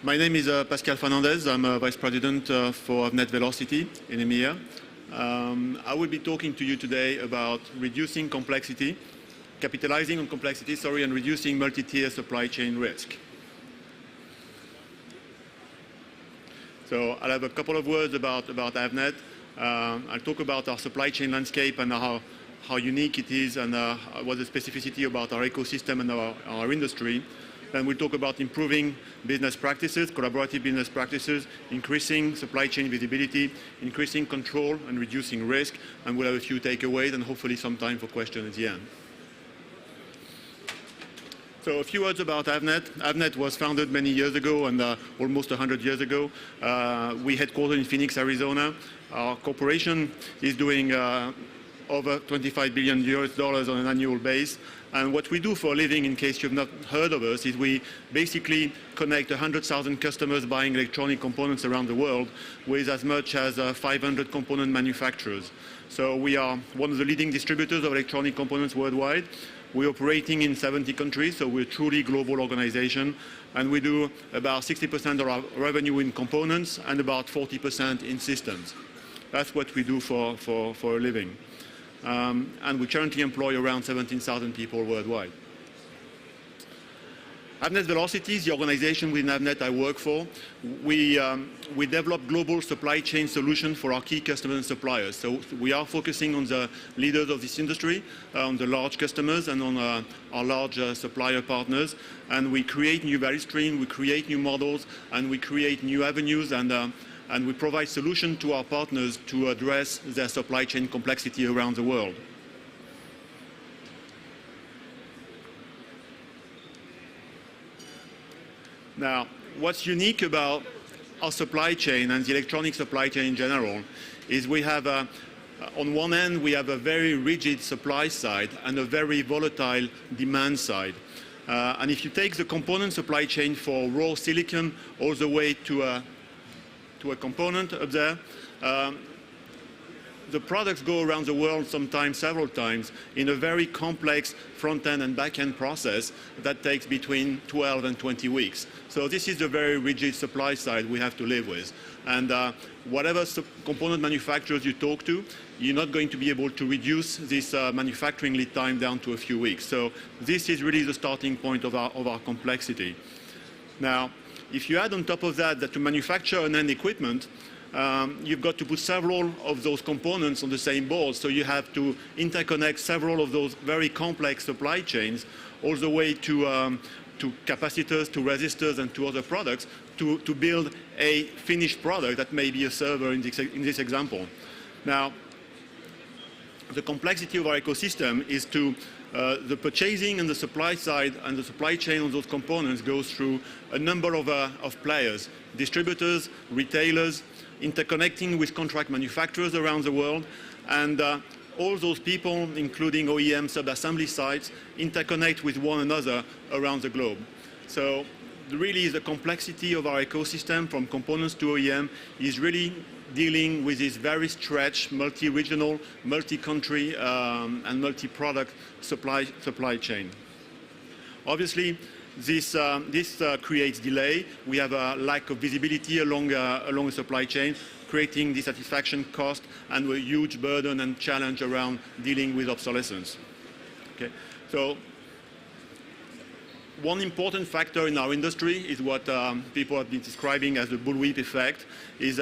My name is Pascal Fernandez. I'm Vice President for Avnet Velocity in EMEA. I will be talking to you today about reducing complexity, capitalizing on complexity, and reducing multi-tier supply chain risk. So I'll have a couple of words about Avnet. I'll talk about our supply chain landscape and how unique it is and what the specificity about our ecosystem and our industry. Then we'll talk about improving business practices, collaborative business practices, increasing supply chain visibility, increasing control and reducing risk, and we'll have a few takeaways and hopefully some time for questions at the end. So a few words about Avnet. Avnet was founded many years ago and almost 100 years ago. We headquartered in Phoenix, Arizona. Our corporation is doing over $25 billion on an annual basis. And what we do for a living, in case you've not heard of us, is we basically connect 100,000 customers buying electronic components around the world with as much as 500 component manufacturers. So we are one of the leading distributors of electronic components worldwide. We're operating in 70 countries, so we're a truly global organization. And we do about 60% of our revenue in components and about 40% in systems. That's what we do for a living. And we currently employ around 17,000 people worldwide. Avnet Velocity is the organization within Avnet I work for. We develop global supply chain solutions for our key customers and suppliers. So we are focusing on the leaders of this industry, on the large customers and on our large supplier partners. And we create new value streams, we create new models, and we create new avenues, and we provide solutions to our partners to address their supply chain complexity around the world. Now, what's unique about our supply chain and the electronic supply chain in general is we have, on one end, we have a very rigid supply side and a very volatile demand side. And if you take the component supply chain for raw silicon all the way to a component up there, the products go around the world sometimes several times in a very complex front-end and back-end process that takes between 12 and 20 weeks. So this is a very rigid supply side we have to live with. And whatever component manufacturers you talk to, you're not going to be able to reduce this manufacturing lead time down to a few weeks. So this is really the starting point of our complexity. Now, if you add on top of that to manufacture an end equipment, you've got to put several of those components on the same board. So you have to interconnect several of those very complex supply chains all the way to capacitors, to resistors, and to other products to build a finished product that may be a server in this example. Now, the complexity of our ecosystem is the purchasing and the supply side and the supply chain of those components goes through a number of players, distributors, retailers, interconnecting with contract manufacturers around the world, and all those people, including OEM sub-assembly sites, interconnect with one another around the globe. So really the complexity of our ecosystem from components to OEM is really dealing with this very stretched, multi-regional, multi-country, and multi-product supply chain. Obviously, this creates delay. We have a lack of visibility along the supply chain, creating dissatisfaction, cost, and a huge burden and challenge around dealing with obsolescence. Okay, so one important factor in our industry is what people have been describing as the Bullwhip effect, is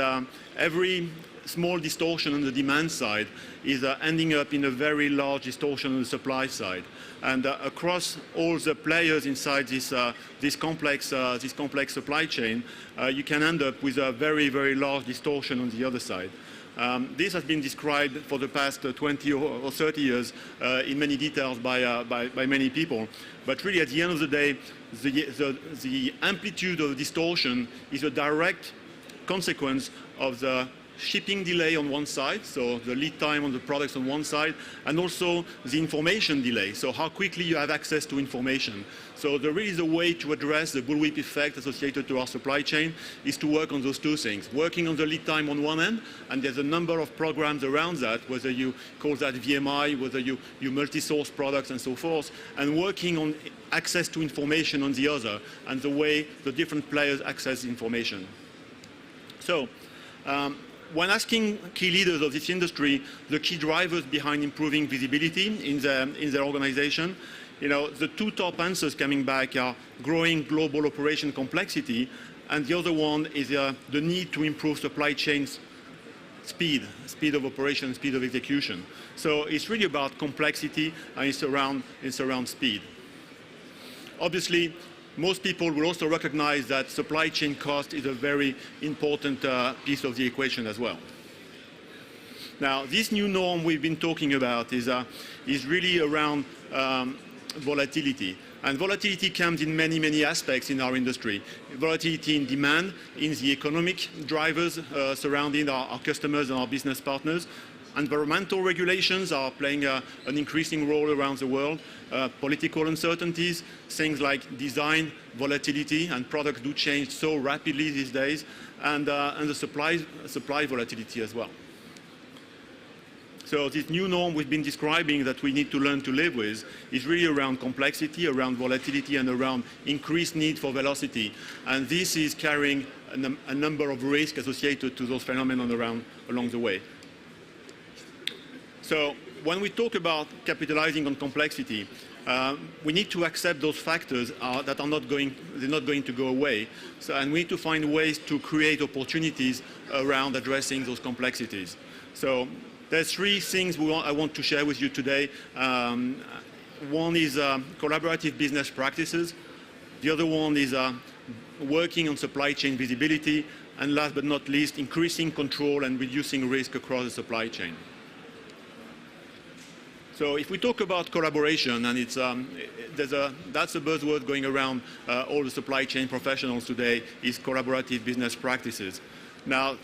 every small distortion on the demand side is ending up in a very large distortion on the supply side. And across all the players inside this complex supply chain, you can end up with a very, very large distortion on the other side. This has been described for the past 20 or 30 years in many details by many people. But really, at the end of the day, the amplitude of distortion is a direct consequence of the shipping delay on one side, so the lead time on the products on one side, and also the information delay, so how quickly you have access to information. So there is a way to address the bullwhip effect associated to our supply chain is to work on those two things. Working on the lead time on one end, and there's a number of programs around that, whether you call that VMI, whether you multi-source products and so forth, and working on access to information on the other, and the way the different players access information. So, when asking key leaders of this industry the key drivers behind improving visibility in their organization, the two top answers coming back are growing global operation complexity, and the other one is the need to improve supply chains speed of operation, speed of execution. So it's really about complexity, and it's around speed. Obviously, most people will also recognize that supply chain cost is a very important piece of the equation as well. Now, this new norm we've been talking about is really around volatility. And volatility comes in many, many aspects in our industry. Volatility in demand, in the economic drivers surrounding our customers and our business partners. Environmental regulations are playing an increasing role around the world. Political uncertainties, things like design volatility, and products do change so rapidly these days, and the supply volatility as well. So this new norm we've been describing that we need to learn to live with is really around complexity, around volatility, and around increased need for velocity. And this is carrying a number of risks associated to those phenomena along the way. So when we talk about capitalizing on complexity, we need to accept those factors that are not going to go away. And we need to find ways to create opportunities around addressing those complexities. So there's three things I want to share with you today. One is collaborative business practices. The other one is working on supply chain visibility. And last but not least, increasing control and reducing risk across the supply chain. So if we talk about collaboration, and that's a buzzword going around all the supply chain professionals today, is collaborative business practices. Now,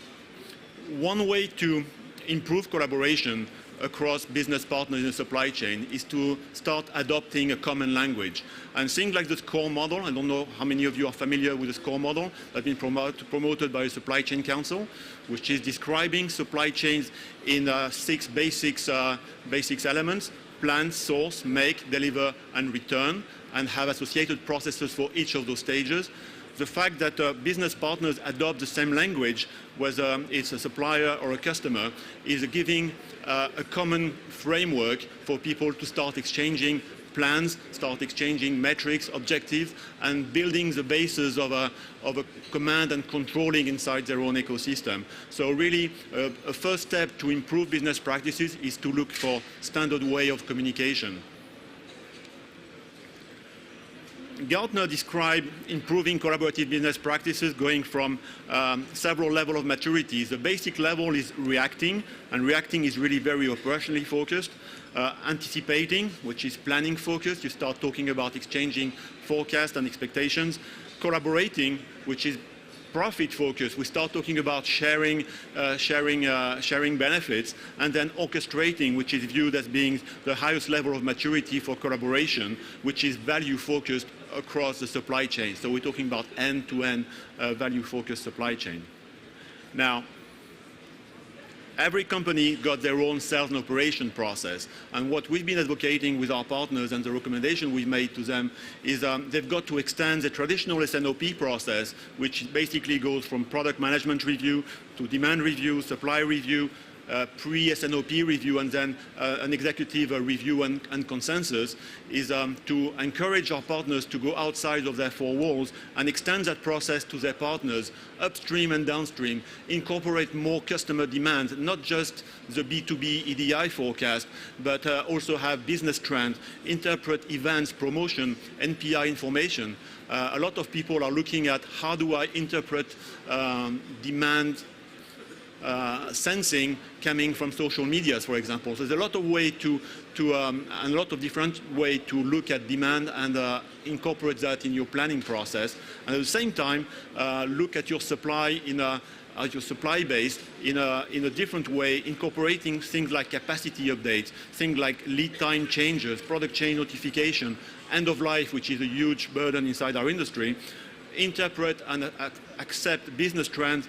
one way to improve collaboration across business partners in the supply chain is to start adopting a common language. And things like the SCORE model, I don't know how many of you are familiar with the SCORE model, that's been promoted by the Supply Chain Council, which is describing supply chains in 6 basic elements: plan, source, make, deliver, and return, and have associated processes for each of those stages. The fact that business partners adopt the same language, whether it's a supplier or a customer, is giving a common framework for people to start exchanging plans, start exchanging metrics, objectives, and building the basis of a command and controlling inside their own ecosystem. So really, a first step to improve business practices is to look for standard way of communication. Gartner described improving collaborative business practices going from several levels of maturity. The basic level is reacting, and reacting is really very operationally focused. Anticipating, which is planning focused. You start talking about exchanging forecasts and expectations. Collaborating, which is profit focused. We start talking about sharing benefits, and then orchestrating, which is viewed as being the highest level of maturity for collaboration, which is value focused across the supply chain. So we're talking about end-to-end value focused supply chain. Now, every company got their own sales and operation process. And what we've been advocating with our partners and the recommendation we've made to them is they've got to extend the traditional SNOP process, which basically goes from product management review to demand review, supply review, pre-SNOP review, and then an executive review and consensus, is to encourage our partners to go outside of their 4 walls and extend that process to their partners, upstream and downstream, incorporate more customer demand, not just the B2B EDI forecast, but also have business trends, interpret events, promotion, NPI information. A lot of people are looking at how do I interpret demand sensing coming from social medias, for example. So there's a lot of way and a lot of different way to look at demand and incorporate that in your planning process. And at the same time, look at your supply in a your supply base in a different way, incorporating things like capacity updates, things like lead time changes, product chain notification, end of life, which is a huge burden inside our industry, interpret and accept business trends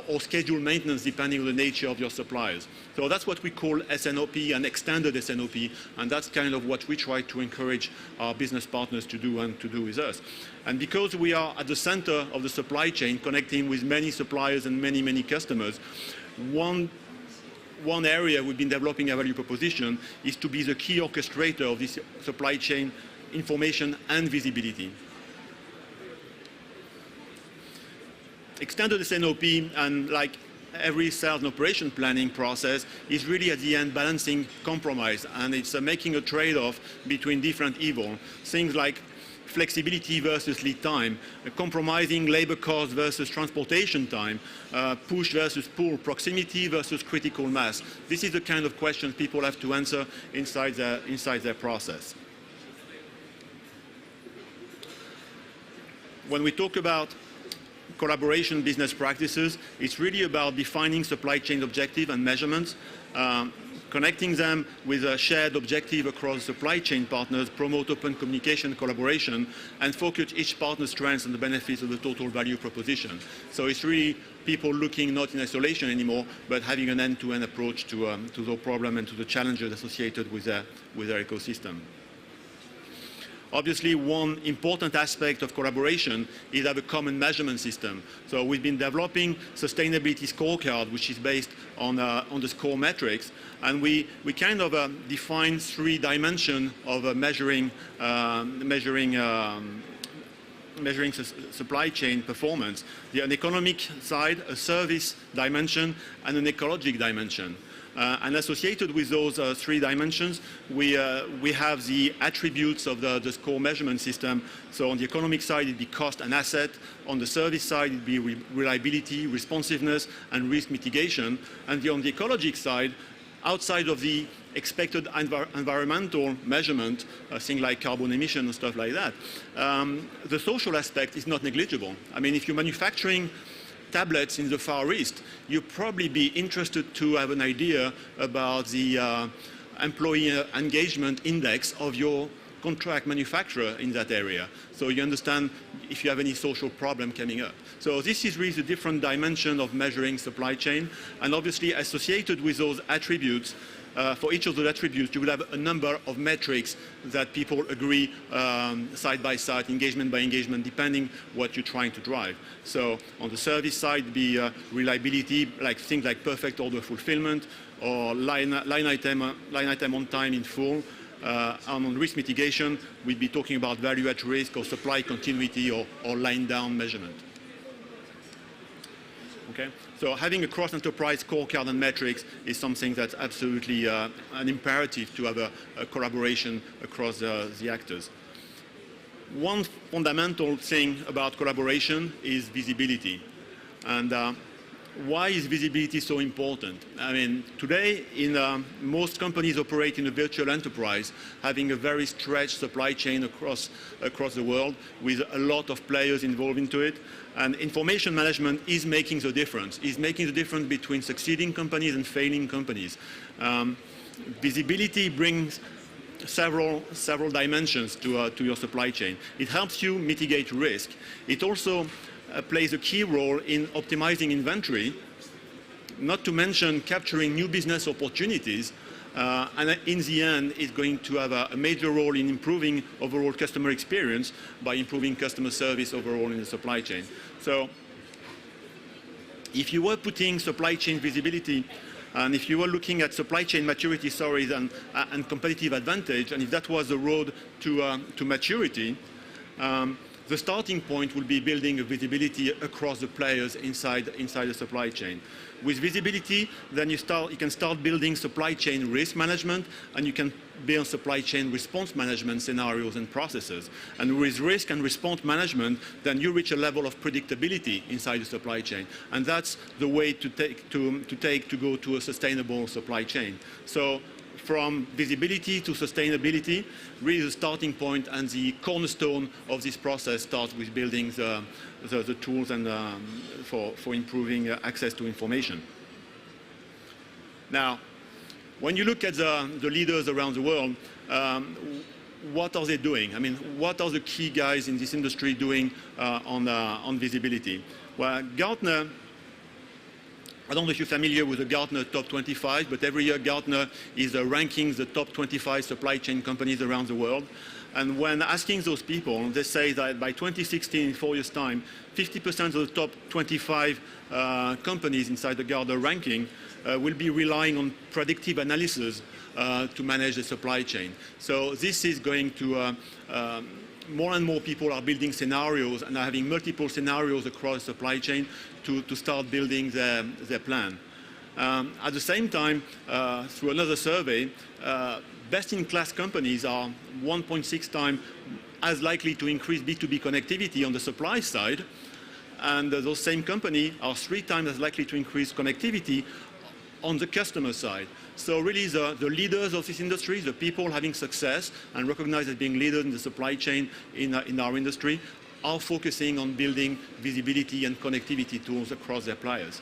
or schedule maintenance depending on the nature of your suppliers. So that's what we call SNOP and extended SNOP, and that's kind of what we try to encourage our business partners to do and to do with us. And because we are at the center of the supply chain, connecting with many suppliers and many, many customers, one area we've been developing a value proposition is to be the key orchestrator of this supply chain information and visibility. Extended SNOP, and like every sales and operation planning process, is really at the end balancing compromise, and it's making a trade-off between different evils. Things like flexibility versus lead time, compromising labor cost versus transportation time, push versus pull, proximity versus critical mass. This is the kind of questions people have to answer inside their process. When we talk about collaboration business practices, it's really about defining supply chain objective and measurements, connecting them with a shared objective across supply chain partners, promote open communication, collaboration, and focus each partner's strengths and the benefits of the total value proposition. So it's really people looking not in isolation anymore, but having an end-to-end approach to the problem and to the challenges associated with their ecosystem. Obviously, one important aspect of collaboration is have a common measurement system. So we've been developing sustainability scorecard, which is based on the score metrics, and we kind of define 3 dimensions of measuring supply chain performance. An economic side, a service dimension, and an ecologic dimension. And associated with those 3 dimensions, we have the attributes of the score measurement system. So on the economic side, it'd be cost and asset. On the service side, it'd be reliability, responsiveness, and risk mitigation. And on the ecologic side, outside of the expected environmental measurement, things like carbon emission and stuff like that, the social aspect is not negligible. I mean, if you're manufacturing tablets in the Far East, you'll probably be interested to have an idea about the employee engagement index of your contract manufacturer in that area. So you understand if you have any social problem coming up. So this is really the different dimension of measuring supply chain, and obviously associated with those attributes, for each of those attributes, you will have a number of metrics that people agree side by side, engagement by engagement, depending what you're trying to drive. So on the service side, it'd be reliability, like things like perfect order fulfillment, or line item on time in full. On risk mitigation, we'd be talking about value at risk or supply continuity or line down measurement. Okay? So having a cross-enterprise scorecard and metrics is something that's absolutely an imperative to have a collaboration across the actors. One fundamental thing about collaboration is visibility. And why is visibility so important? I mean, today, most companies operate in a virtual enterprise, having a very stretched supply chain across the world with a lot of players involved into it. And information management is making the difference, between succeeding companies and failing companies. Visibility brings several dimensions to your supply chain. It helps you mitigate risk. It also plays a key role in optimizing inventory, not to mention capturing new business opportunities, and in the end, it's going to have a major role in improving overall customer experience by improving customer service overall in the supply chain. So if you were putting supply chain visibility, and if you were looking at supply chain maturity, and competitive advantage, and if that was the road to maturity, the starting point will be building a visibility across the players inside the supply chain. With visibility, then you can start building supply chain risk management, and you can build supply chain response management scenarios and processes. And with risk and response management, then you reach a level of predictability inside the supply chain. And that's the way to go to a sustainable supply chain. So from visibility to sustainability, really the starting point and the cornerstone of this process starts with building the tools and for improving access to information. Now, when you look at the leaders around the world, what are they doing? I mean, what are the key guys in this industry doing on visibility? Well, Gartner, I don't know if you're familiar with the Gartner Top 25, but every year Gartner is ranking the top 25 supply chain companies around the world. And when asking those people, they say that by 2016, in 4 years' time, 50% of the top 25 companies inside the Gartner ranking will be relying on predictive analysis to manage the supply chain. So this is going to, more and more people are building scenarios and are having multiple scenarios across the supply chain to start building their plan. At the same time, through another survey, best-in-class companies are 1.6 times as likely to increase B2B connectivity on the supply side, and those same companies are 3 times as likely to increase connectivity on the customer side. So really the leaders of this industry, the people having success and recognized as being leaders in the supply chain in our industry, are focusing on building visibility and connectivity tools across their players.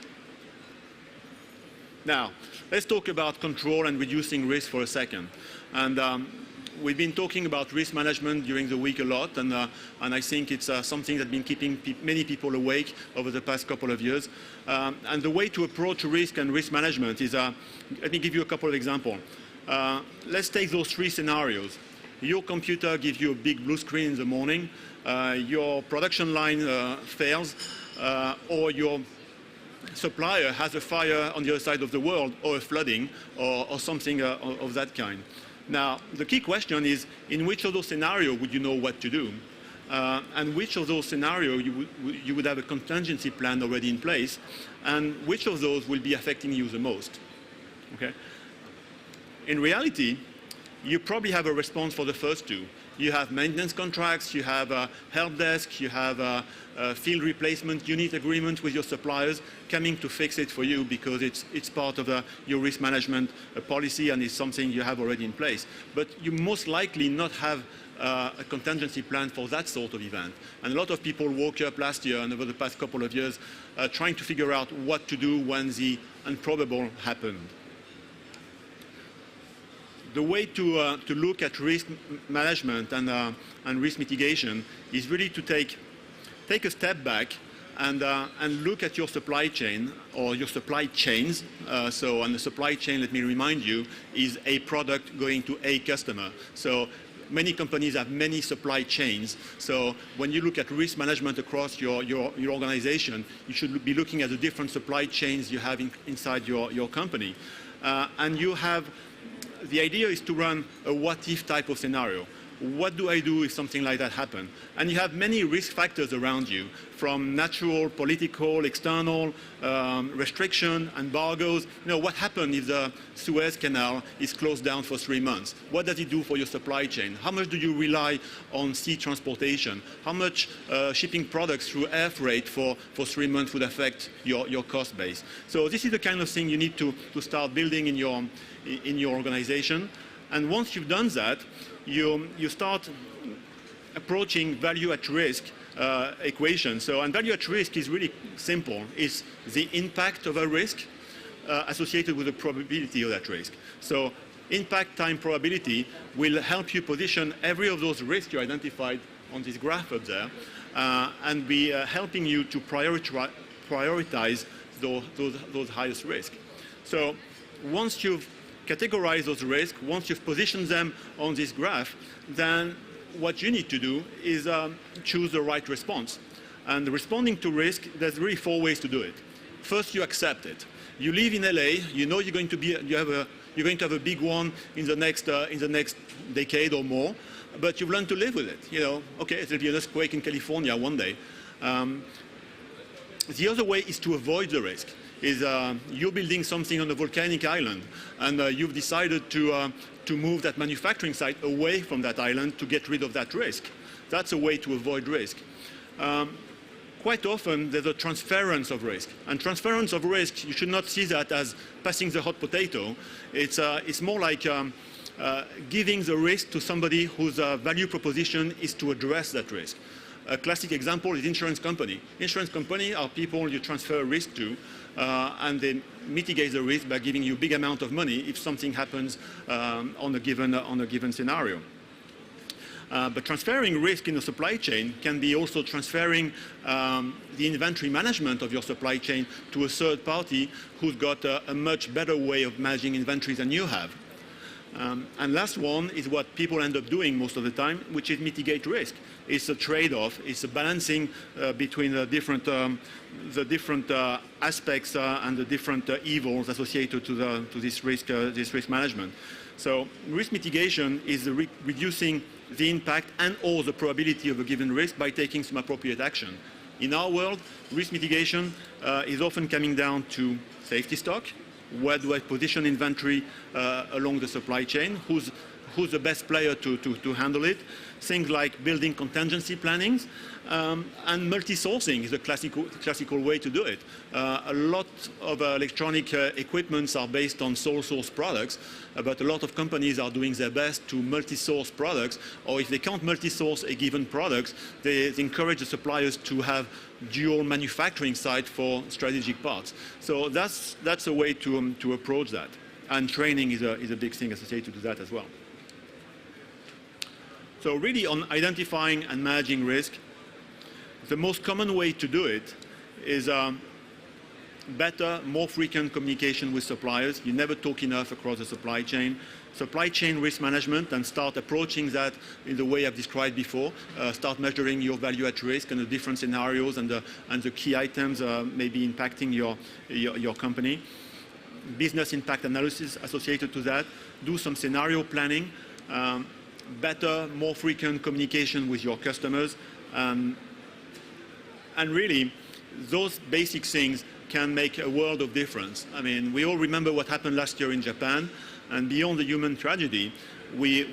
Now, let's talk about control and reducing risk for a second. And we've been talking about risk management during the week a lot, and I think it's something that's been keeping many people awake over the past couple of years. And the way to approach risk and risk management is, let me give you a couple of examples. Let's take those 3 scenarios. Your computer gives you a big blue screen in the morning, your production line fails, or your supplier has a fire on the other side of the world, or a flooding, or something of that kind. Now, the key question is, in which of those scenarios would you know what to do? And which of those scenarios you would have a contingency plan already in place, and which of those will be affecting you the most? Okay? In reality, you probably have a response for the first 2. You have maintenance contracts, you have a help desk, you have a field replacement unit agreement with your suppliers coming to fix it for you because it's part of your risk management policy and is something you have already in place. But you most likely not have a contingency plan for that sort of event. And a lot of people woke up last year and over the past couple of years trying to figure out what to do when the improbable happened. The way to look at risk management and risk mitigation is really to take a step back and look at your supply chain or your supply chains. So on the supply chain, let me remind you, is a product going to a customer. So many companies have many supply chains. So when you look at risk management across your organization, you should be looking at the different supply chains you have inside your company. And you have the idea is to run a what-if type of scenario. What do I do if something like that happens? And you have many risk factors around you, from natural, political, external, restriction, embargoes. You know, what happens if the Suez Canal is closed down for 3 months? What does it do for your supply chain? How much do you rely on sea transportation? How much shipping products through air freight for 3 months would affect your cost base? So this is the kind of thing you need to start building in your organization. And once you've done that, you start approaching value at risk equation. So, and value at risk is really simple. It's the impact of a risk associated with the probability of that risk. So impact time probability will help you position every of those risks you identified on this graph up there and be helping you to prioritize those highest risks. So once you've categorize those risks, once you've positioned them on this graph, then what you need to do is choose the right response. And responding to risk, there's really 4 ways to do it. First, you accept it. You live in LA, you know you're going to have a big one in the next decade or more, but you've learned to live with it. You know, okay, there'll be an earthquake in California one day. The other way is to avoid the risk. You're building something on a volcanic island, and you've decided to move that manufacturing site away from that island to get rid of that risk. That's a way to avoid risk. quite often there's a transference of risk. And transference of risk, you should not see that as passing the hot potato. It's more like giving the risk to somebody whose value proposition is to address that risk. A classic example is insurance company. Insurance company are people you transfer risk to, and they mitigate the risk by giving you a big amount of money if something happens on a given scenario. But transferring risk in the supply chain can be also transferring the inventory management of your supply chain to a third party who's got a much better way of managing inventories than you have. And last one is what people end up doing most of the time, which is mitigate risk. It's a trade-off. It's a balancing between the different aspects and the different evils associated to this risk management. So risk mitigation is reducing the impact and/or the probability of a given risk by taking some appropriate action. In our world, risk mitigation is often coming down to safety stock. Where do I position inventory along the supply chain? Who's the best player to handle it? Things like building contingency plannings and multi-sourcing is a classical way to do it. A lot of electronic equipments are based on sole source products, but a lot of companies are doing their best to multi-source products, or if they can't multi-source a given product, they encourage the suppliers to have dual manufacturing site for strategic parts. So that's a way to approach that. And training is a big thing associated to that as well. So really on identifying and managing risk, the most common way to do it is better, more frequent communication with suppliers. You never talk enough across the supply chain. Supply chain risk management, and start approaching that in the way I've described before. Start measuring your value at risk and the different scenarios and the key items maybe impacting your company. Business impact analysis associated to that. Do some scenario planning. Better, more frequent communication with your customers. And really, those basic things can make a world of difference. I mean, we all remember what happened last year in Japan, and beyond the human tragedy, we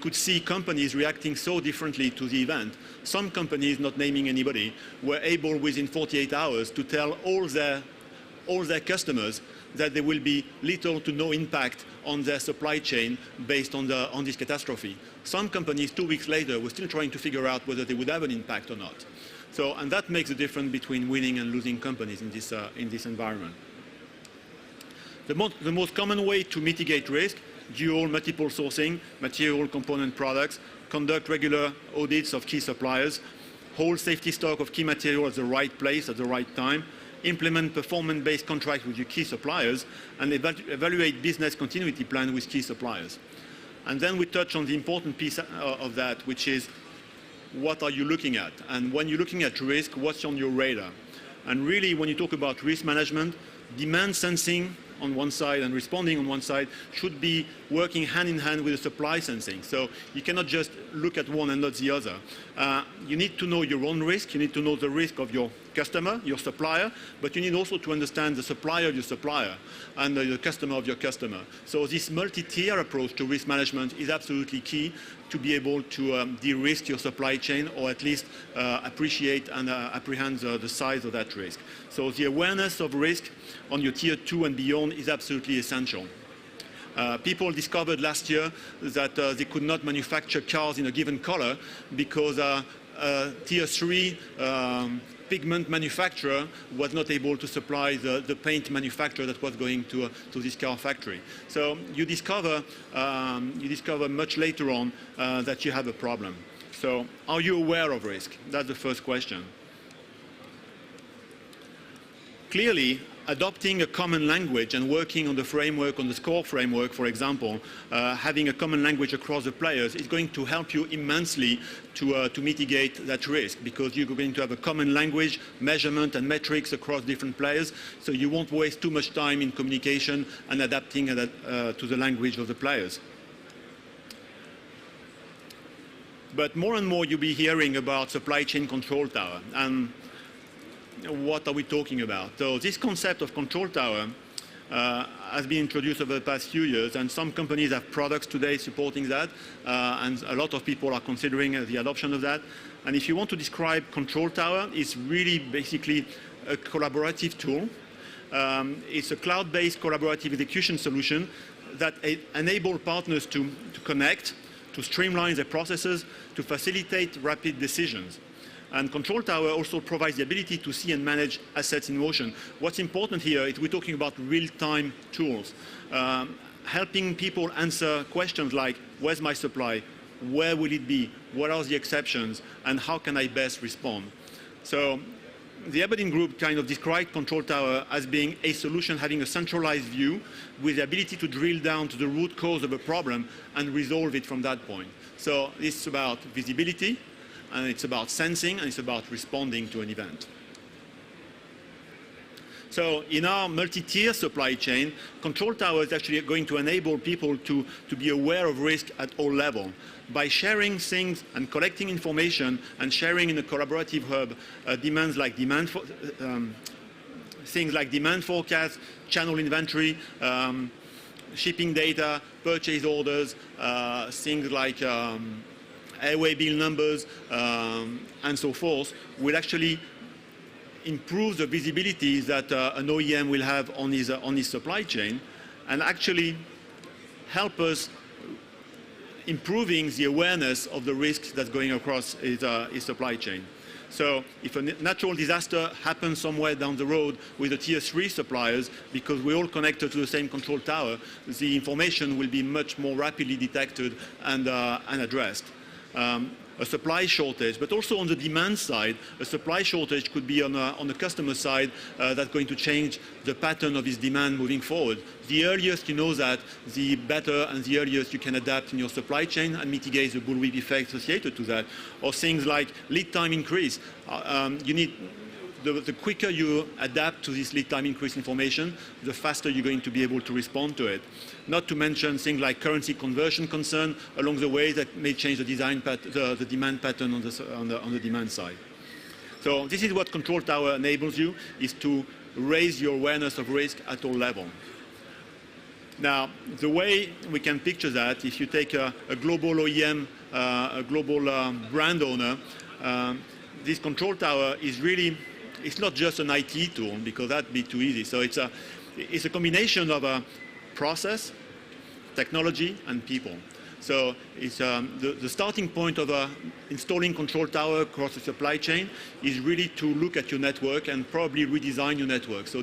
could see companies reacting so differently to the event. Some companies, not naming anybody, were able within 48 hours to tell all their customers that there will be little to no impact on their supply chain based on this catastrophe. Some companies 2 weeks later were still trying to figure out whether they would have an impact or not. So, and that makes a difference between winning and losing companies in this environment. The most common way to mitigate risk: dual, multiple sourcing, material component products, conduct regular audits of key suppliers, hold safety stock of key material at the right place at the right time, implement performance-based contracts with your key suppliers, and evaluate business continuity plan with key suppliers. And then we touch on the important piece of that, which is what are you looking at? And when you're looking at risk, what's on your radar? And really, when you talk about risk management, demand sensing on one side and responding on one side should be working hand in hand with the supply sensing. So you cannot just look at one and not the other. You need to know your own risk. You need to know the risk of your customer, your supplier, but you need also to understand the supplier of your supplier and the customer of your customer. So this multi-tier approach to risk management is absolutely key to be able to de-risk your supply chain, or at least appreciate and apprehend the size of that risk. So the awareness of risk on your tier 2 and beyond is absolutely essential. People discovered last year that they could not manufacture cars in a given color because tier 3 pigment manufacturer was not able to supply the paint manufacturer that was going to this car factory. So you discover much later on that you have a problem. So are you aware of risk? That's the first question. Clearly, adopting a common language and working on the framework, on the SCORE framework, for example, having a common language across the players is going to help you immensely to mitigate that risk, because you're going to have a common language, measurement and metrics across different players, so you won't waste too much time in communication and adapting to the language of the players. But more and more you'll be hearing about supply chain control tower. And what are we talking about? So this concept of control tower has been introduced over the past few years, and some companies have products today supporting that, and a lot of people are considering the adoption of that. And if you want to describe Control Tower, it's really basically a collaborative tool. It's a cloud-based collaborative execution solution that enables partners to connect, to streamline their processes, to facilitate rapid decisions. And Control Tower also provides the ability to see and manage assets in motion. What's important here is we're talking about real-time tools, helping people answer questions like, where's my supply? Where will it be? What are the exceptions? And how can I best respond? So the Aberdeen Group kind of described Control Tower as being a solution having a centralized view with the ability to drill down to the root cause of a problem and resolve it from that point. So it's about visibility, and it's about sensing, and it's about responding to an event. So in our multi-tier supply chain, Control Tower is actually going to enable people to be aware of risk at all levels. By sharing things and collecting information and sharing in a collaborative hub, things like demand forecast, channel inventory, shipping data, purchase orders, things like airway bill numbers, and so forth, will actually improve the visibility that an OEM will have on his supply chain, and actually help us improving the awareness of the risks that's going across his supply chain. So if a natural disaster happens somewhere down the road with the tier 3 suppliers, because we're all connected to the same Control Tower, the information will be much more rapidly detected and addressed. A supply shortage, but also on the demand side, a supply shortage could be on the customer side that's going to change the pattern of his demand moving forward. The earliest you know that, the better, and the earliest you can adapt in your supply chain and mitigate the bullwhip effect associated to that. Or things like lead time increase. The quicker you adapt to this lead time increase information, the faster you're going to be able to respond to it. Not to mention things like currency conversion concern along the way that may change the demand pattern on the demand side. So this is what Control Tower enables you, is to raise your awareness of risk at all levels. Now, the way we can picture that, if you take a global OEM, a global brand owner, this Control Tower is really, it's not just an IT tool, because that'd be too easy. So it's a combination of a process, technology, and people. So it's, the starting point of installing Control Tower across the supply chain is really to look at your network and probably redesign your network. So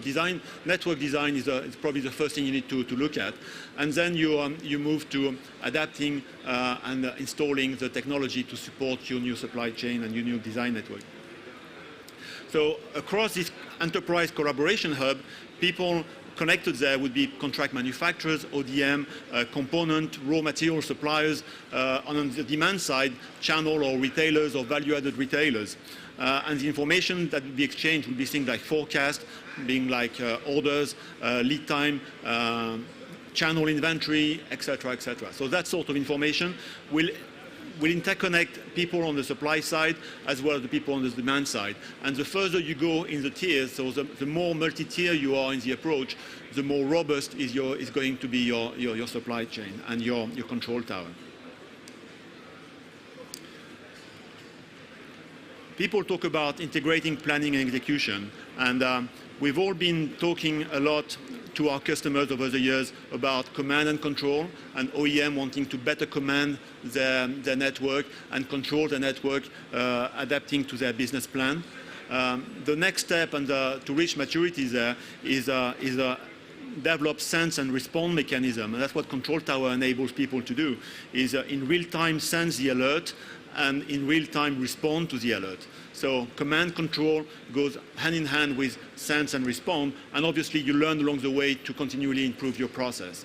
network design is probably the first thing you need to look at. And then you move to adapting and installing the technology to support your new supply chain and your new design network. So across this enterprise collaboration hub, people connected there would be contract manufacturers, ODM, component, raw material suppliers, on the demand side, channel or retailers or value-added retailers. And the information that would be exchanged would be things like forecast, being like orders, lead time, channel inventory, etc., etc. So that sort of information will interconnect people on the supply side as well as the people on the demand side. And the further you go in the tiers, so the more multi-tier you are in the approach, the more robust is going to be your supply chain and your Control Tower. People talk about integrating planning and execution, and we've all been talking a lot to our customers over the years about command and control, and OEM wanting to better command their network and control the network, adapting to their business plan. The next step and to reach maturity there is develop sense and respond mechanism, and that's what Control Tower enables people to do, is in real time sense the alert and in real time respond to the alert. So command control goes hand in hand with sense and respond, and obviously you learn along the way to continually improve your process.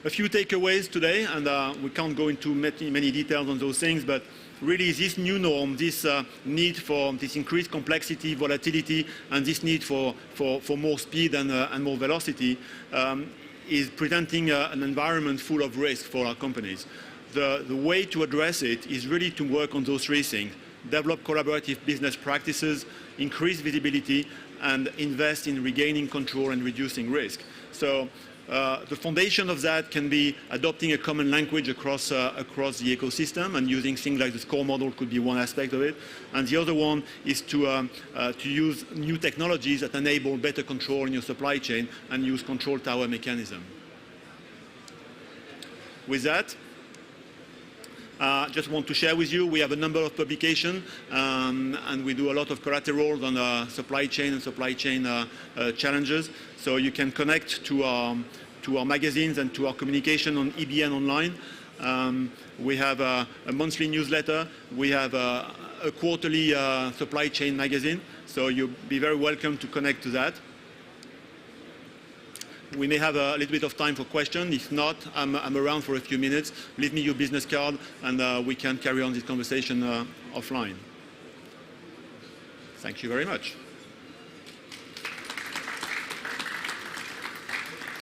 A few takeaways today, and we can't go into many details on those things, but really this new norm, this need for this increased complexity, volatility, and this need for more speed and more velocity is presenting an environment full of risk for our companies. The way to address it is really to work on those three things: develop collaborative business practices, increase visibility, and invest in regaining control and reducing risk. So The foundation of that can be adopting a common language across the ecosystem, and using things like the score model could be one aspect of it. And the other one is to use new technologies that enable better control in your supply chain and use control tower mechanism. With that, just want to share with you, we have a number of publications, and we do a lot of collateral on supply chain and supply chain challenges. So you can connect to our magazines and to our communication on EBN online. We have a monthly newsletter. We have a quarterly supply chain magazine. So you'll be very welcome to connect to that. We may have a little bit of time for questions. If not, I'm around for a few minutes. Leave me your business card, and we can carry on this conversation offline. Thank you very much.